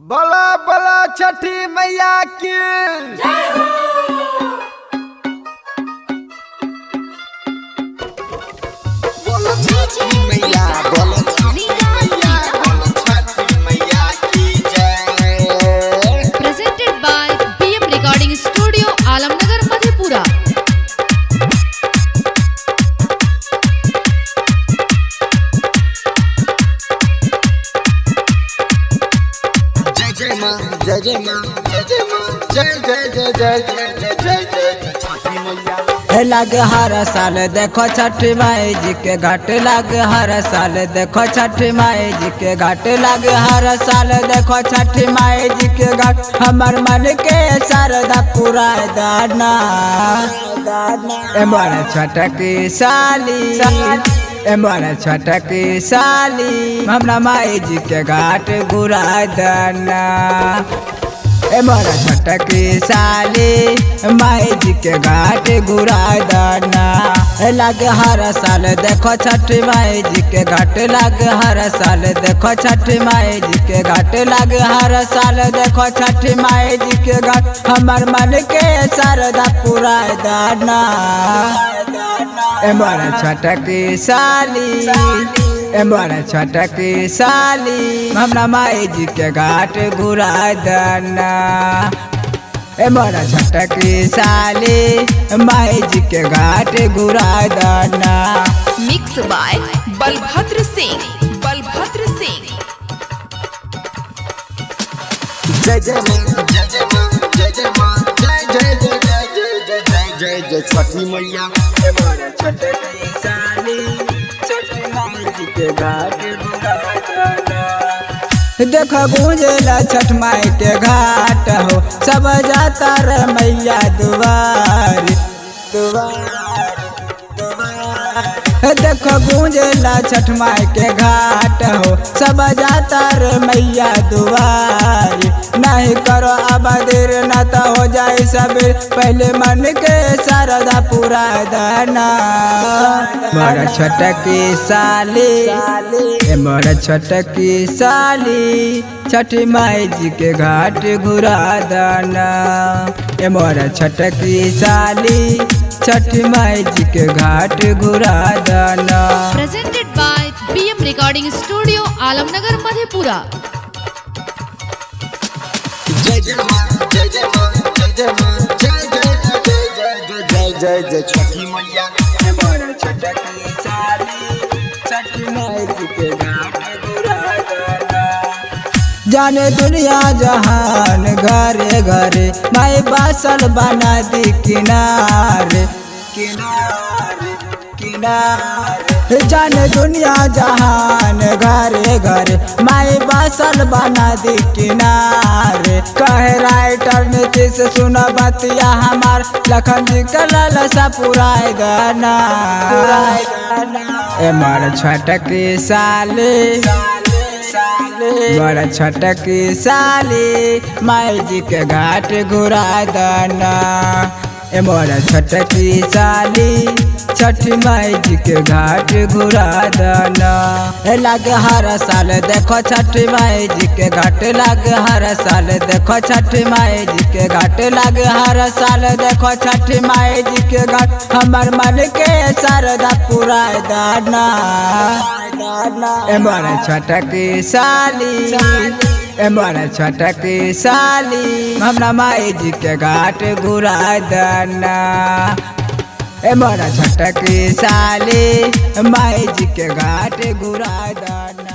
बला बला छठी मैया की जय हो। बोलो छठी मैया, बोलो छठी मैया, बोलो छठी मैया की जय। Presented by BM Recording Studio, Alamnagar, Madhepura. जय जय माँ, जय जय माँ, जय जय माँ, जय जय जय जय जय जय जय जय छठी मैया। लग हर साल देखो छठी माई जी के घाट लग हर साल देखो छठी माई जी के घाट लग हर साल देखो छठी माई जी के घाट हमर मन के शारदा पूरा दाना एमर छटकी साली एमर छटकी साली हमरा माई जी के घाट गुरा दाना एमर छटकी साली माई जी के घाट गुरा दाना लग हर साल देखो छठी माई जी के घाट लग हर साल देखो छठी माई जी के घाट लग हर साल देखो छठी माई जी के घाट हमर मन के शारदा पूरा दाना एमर छटकी साली एमर छटकी साली हमरा माई जी के घाट गुरा दाना एमर छटकी साली माई जी के घाट गुरा दाना। Mixed by Balbhadra Singh. Balbhadra Singh. जय जय माँ, जय जय माँ, जय जय माँ, जय जय जय जय जय जय जय जय छठी मैया। एमर छटकी साली छठी माई जी के घाट गुरा दाना देख गूंजला छठ माई के घाट हो सब जाता रे मैया दुआर दुआर दुआर देख गूंजला छठ माई के घाट हो सब जाता रे मैया दुआर नहीं करो अब देर न तो हो जाए सबेर पहले मन के शारदा पूरा दाना मोर छटकी साली मोर छटकी साली छठी माई जी के घाट घुरा दाना मोर छटकी साली छठी माई जी के घाट घुरा दाना। Presented by BM Recording Studio, Alamnagar, Madhepura. जय जय माँ, जय जय माँ, जय जय माँ, जय जय जय जय जय जय जय जय छठी मैया। एमर छटकी साली छठी माई जी के घाट घुरा दाना जाने दुनिया जहान घरे घरे माई बासल बना दी किनारे किनारे किनारे जाने दुनिया जहान घरे घरे माई बासल बना दी किनारे कहे राइटर नीतीश सुना बतिया हमार लखन जी का लालसा पुराए गाना एमर छटकी साली बड़ छटकी साली माई जी के घाट घुरा दाना एमर छटकी साली छठी माई जी के घाट घुरा दाना लग हर साल देखो छठी माई जी के घाट लग हर साल देखो छठी माई जी के घाट लग हर साल देखो छठी माई जी के घाट हमर मन के शारदा पूरा दाना एमर छटकी साली एमर छटकी साली हमरा माई जी के घाट घुरा दाना एमर छटकी साली माई जी के घाट घुरा दाना।